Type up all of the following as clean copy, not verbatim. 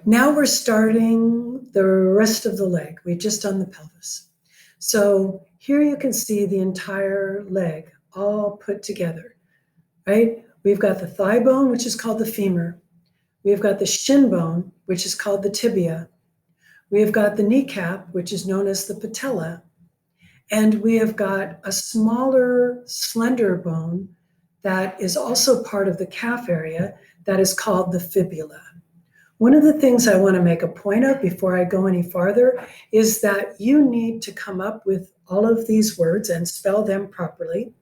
Now we're starting the rest of the leg. We've just done the pelvis. So here you can see the entire leg all put together, right? We've got the thigh bone, which is called the femur. We've got the shin bone, which is called the tibia. We have got the kneecap, which is known as the patella. And we have got a smaller, slender bone that is also part of the calf area that is called the fibula. One of the things I want to make a point of before I go any farther is that you need to come up with all of these words and spell them properly.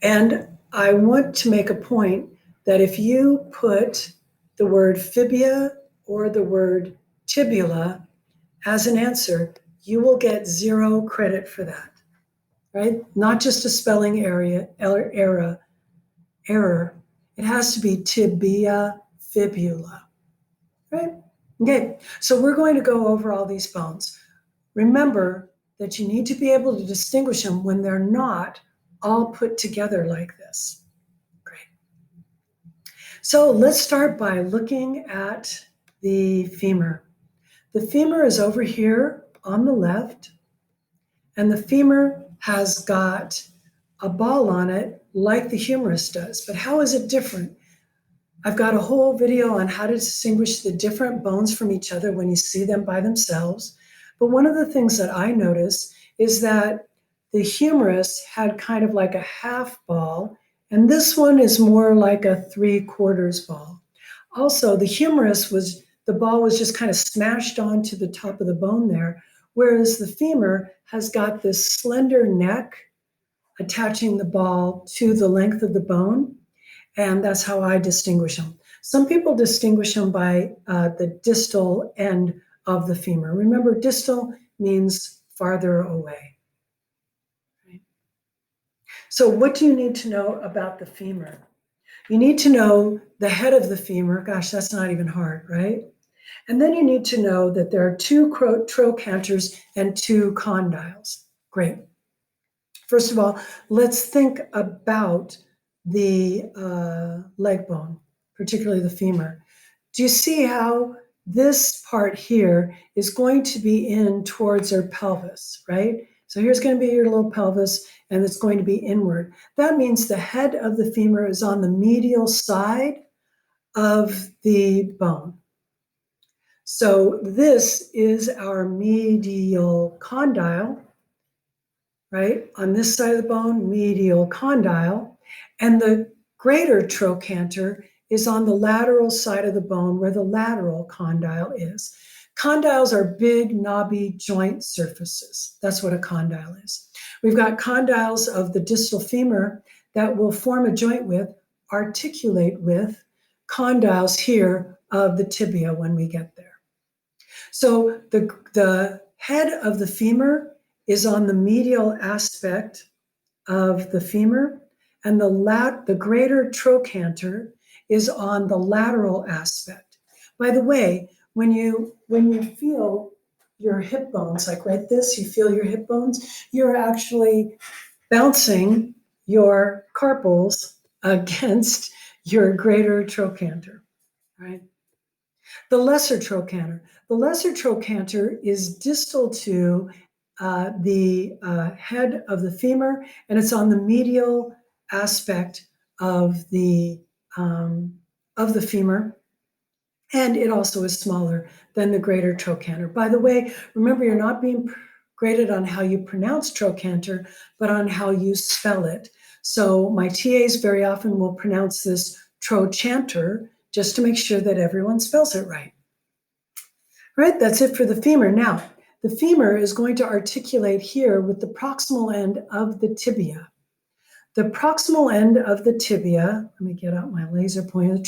And I want to make a point that if you put the word fibia or the word tibula as an answer, you will get 0 credit for that, right? Not just a spelling error. It has to be tibia, fibula, right? Okay, so we're going to go over all these bones. Remember that you need to be able to distinguish them when they're not all put together like this. Great. So let's start by looking at the femur. The femur is over here on the left, and the femur has got a ball on it like the humerus does. But how is it different? I've got a whole video on how to distinguish the different bones from each other when you see them by themselves. But one of the things that I notice is that the humerus had kind of like a half ball, and this one is more like a 3/4 ball. Also, the humerus the ball was just kind of smashed onto the top of the bone there, whereas the femur has got this slender neck attaching the ball to the length of the bone, and that's how I distinguish them. Some people distinguish them by the distal end of the femur. Remember, distal means farther away. Right? So what do you need to know about the femur? You need to know the head of the femur. Gosh, that's not even hard, right? And then you need to know that there are 2 trochanters and 2 condyles. Great. First of all, let's think about the leg bone, particularly the femur. Do you see how this part here is going to be in towards our pelvis, right? So here's going to be your little pelvis, and it's going to be inward. That means the head of the femur is on the medial side of the bone. So this is our medial condyle, right? On this side of the bone, medial condyle. And the greater trochanter is on the lateral side of the bone where the lateral condyle is. Condyles are big, knobby joint surfaces. That's what a condyle is. We've got condyles of the distal femur that will form a joint with, articulate with, condyles here of the tibia when we get there. So the head of the femur is on the medial aspect of the femur, and the greater trochanter is on the lateral aspect. By the way, when you feel your hip bones, like right this, you feel your hip bones, you're actually bouncing your carpals against your greater trochanter, right? The lesser trochanter. The lesser trochanter is distal to the head of the femur, and it's on the medial aspect of the femur, and it also is smaller than the greater trochanter. By the way, remember, you're not being graded on how you pronounce trochanter, but on how you spell it. So my TAs very often will pronounce this trochanter just to make sure that everyone spells it right. All right, that's it for the femur. Now, the femur is going to articulate here with the proximal end of the tibia. The proximal end of the tibia, let me get out my laser pointer, the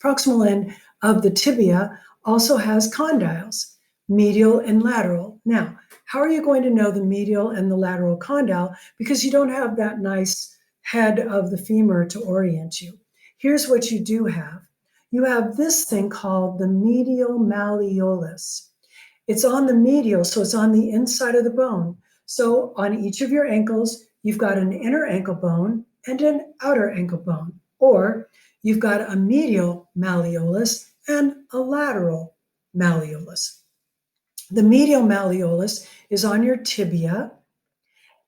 proximal end of the tibia also has condyles, medial and lateral. Now, how are you going to know the medial and the lateral condyle? Because you don't have that nice head of the femur to orient you. Here's what you do have. You have this thing called the medial malleolus. It's on the medial, so it's on the inside of the bone. So on each of your ankles, you've got an inner ankle bone and an outer ankle bone, or you've got a medial malleolus and a lateral malleolus. The medial malleolus is on your tibia.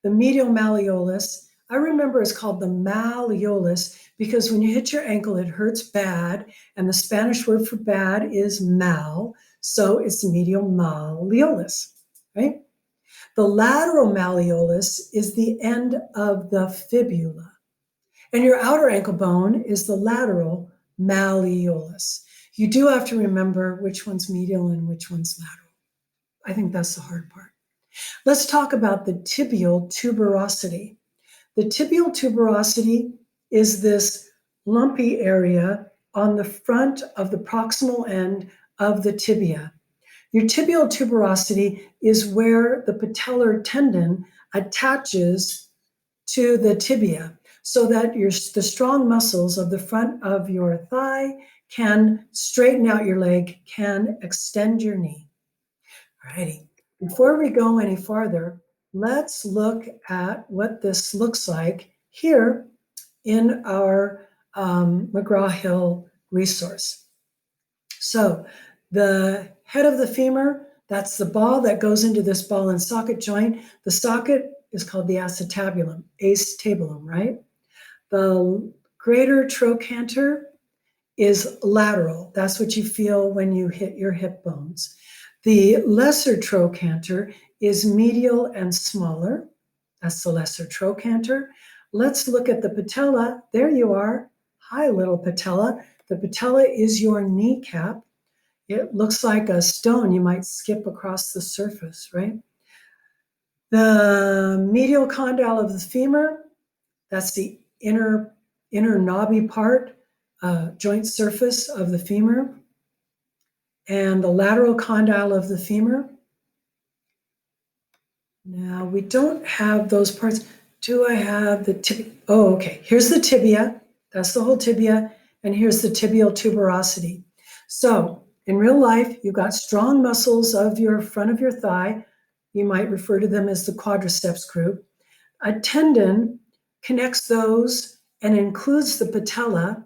The medial malleolus, I remember it's called the malleolus because when you hit your ankle, it hurts bad. And the Spanish word for bad is mal. So it's medial malleolus, right? The lateral malleolus is the end of the fibula. And your outer ankle bone is the lateral malleolus. You do have to remember which one's medial and which one's lateral. I think that's the hard part. Let's talk about the tibial tuberosity. The tibial tuberosity is this lumpy area on the front of the proximal end of the tibia. Your tibial tuberosity is where the patellar tendon attaches to the tibia so that the strong muscles of the front of your thigh can straighten out your leg, can extend your knee. All righty. Before we go any farther, let's look at what this looks like here in our McGraw-Hill resource. So the head of the femur, that's the ball that goes into this ball and socket joint. The socket is called the acetabulum, right? The greater trochanter is lateral. That's what you feel when you hit your hip bones. The lesser trochanter is medial and smaller. That's the lesser trochanter. Let's look at the patella. There you are. Hi, little patella. The patella is your kneecap. It looks like a stone you might skip across the surface, right? The medial condyle of the femur, that's the inner knobby part, joint surface of the femur. And the lateral condyle of the femur. Now, we don't have those parts. Do I have the tibia? Oh, okay. Here's the tibia. That's the whole tibia. And here's the tibial tuberosity. So in real life, you've got strong muscles of your front of your thigh. You might refer to them as the quadriceps group. A tendon connects those and includes the patella,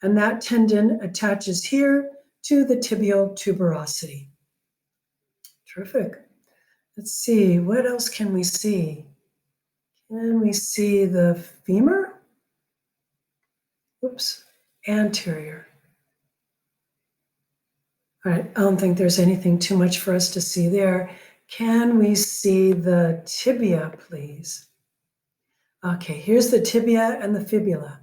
and that tendon attaches here to the tibial tuberosity. Terrific. Let's see, what else can we see? Can we see the femur? Oops, anterior. All right, I don't think there's anything too much for us to see there. Can we see the tibia, please? Okay, here's the tibia and the fibula.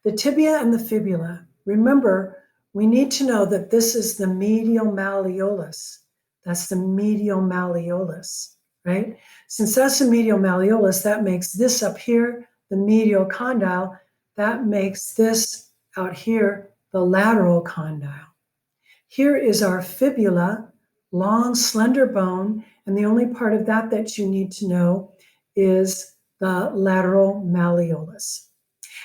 The tibia and the fibula. Remember, we need to know that this is the medial malleolus. That's the medial malleolus, right? Since that's the medial malleolus, that makes this up here the medial condyle. That makes this out here the lateral condyle. Here is our fibula, long, slender bone, and the only part of that that you need to know is the lateral malleolus.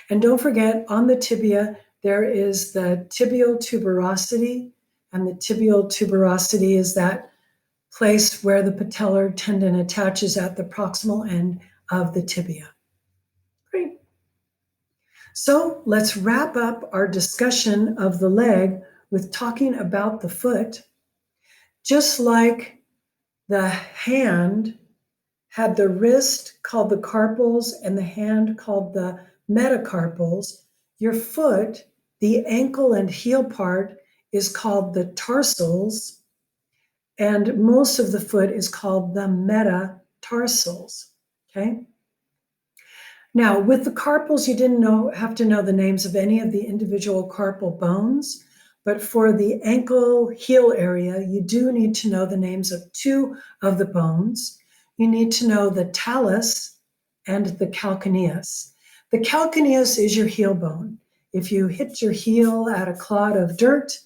And don't forget, on the tibia, there is the tibial tuberosity, and the tibial tuberosity is that place where the patellar tendon attaches at the proximal end of the tibia. Great. So let's wrap up our discussion of the leg with talking about the foot. Just like the hand had the wrist called the carpals and the hand called the metacarpals, your foot, the ankle and heel part, is called the tarsals, and most of the foot is called the metatarsals, okay? Now, with the carpals, you didn't have to know the names of any of the individual carpal bones, but for the ankle heel area, you do need to know the names of two of the bones. You need to know the talus and the calcaneus. The calcaneus is your heel bone. If you hit your heel at a clod of dirt,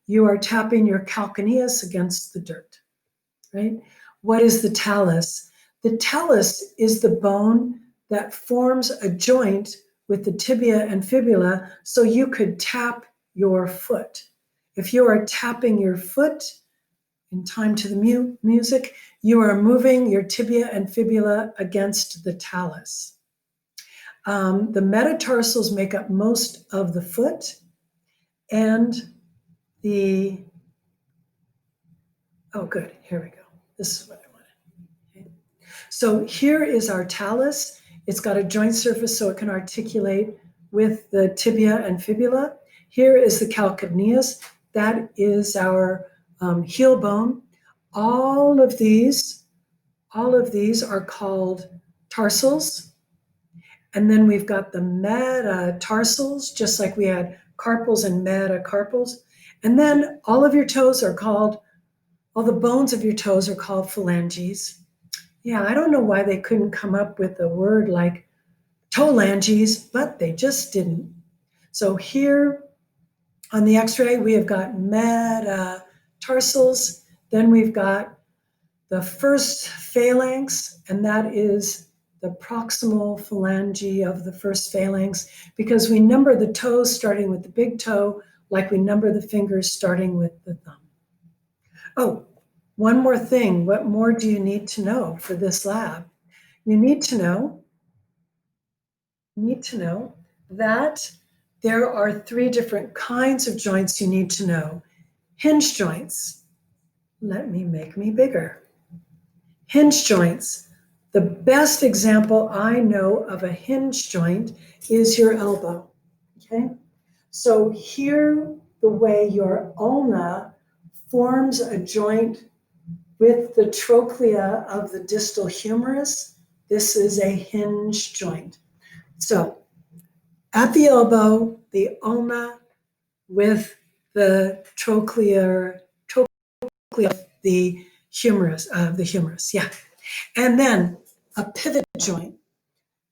you are tapping your calcaneus against the dirt, right? What is the talus? The talus is the bone that forms a joint with the tibia and fibula so you could tap your foot. If you are tapping your foot in time to the music, you are moving your tibia and fibula against the talus. The metatarsals make up most of the foot, and the Oh, good. Here we go. This is what I wanted. Okay. So here is our talus. It's got a joint surface so it can articulate with the tibia and fibula. Here is the calcaneus. That is our heel bone. All of these are called tarsals. And then we've got the metatarsals, just like we had carpals and metacarpals. And then all of your toes are called, all the bones of your toes are called phalanges. Yeah, I don't know why they couldn't come up with a word like toelanges, but they just didn't. So here on the x-ray, we have got metatarsals. Then we've got the first phalanx, and that is the proximal phalange of the first phalanx, because we number the toes starting with the big toe, like we number the fingers starting with the thumb. Oh, one more thing. What more do you need to know for this lab? You need to know that there are 3 different kinds of joints you need to know. Hinge joints. Let me make me bigger. Hinge joints. The best example I know of a hinge joint is your elbow. Okay? So here, the way your ulna forms a joint with the trochlea of the distal humerus, this is a hinge joint. So at the elbow, the ulna with the trochlea of the humerus, yeah. And then a pivot joint.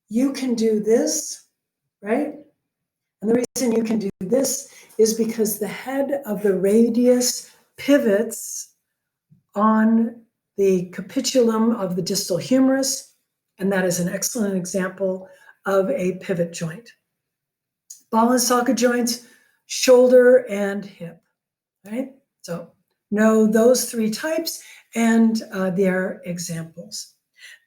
You can do this, right? And the reason you can do this is because the head of the radius pivots on the capitulum of the distal humerus, and that is an excellent example of a pivot joint. Ball and socket joints, shoulder and hip, right? So know those 3 types and their examples.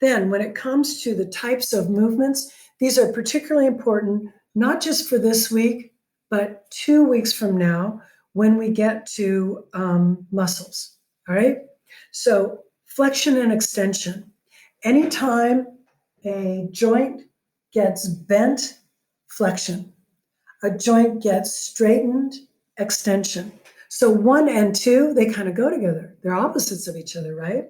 Then when it comes to the types of movements, these are particularly important, not just for this week, but 2 weeks from now when we get to muscles, all right? So flexion and extension. Anytime a joint gets bent, flexion. A joint gets straightened, extension. So 1 and 2, they kind of go together. They're opposites of each other, right?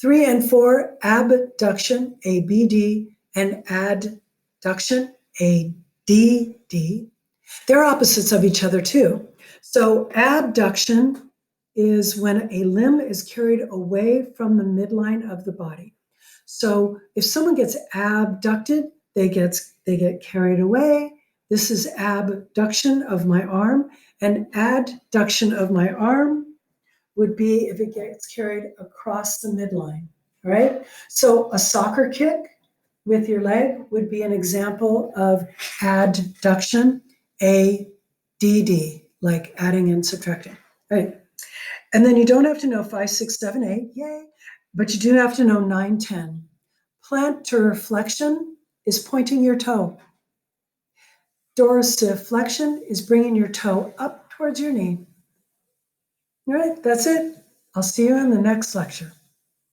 3 and 4, abduction, ABD, and adduction, ADD. They're opposites of each other too. So abduction is when a limb is carried away from the midline of the body. So if someone gets abducted, they get carried away. This is abduction of my arm, and adduction of my arm would be if it gets carried across the midline, all right? So a soccer kick with your leg would be an example of adduction, ADD, like adding and subtracting, right? And then you don't have to know 5, 6, 7, 8, yay, but you do have to know 9, 10. Plantar flexion is pointing your toe. Dorsiflexion is bringing your toe up towards your knee. All right, that's it. I'll see you in the next lecture.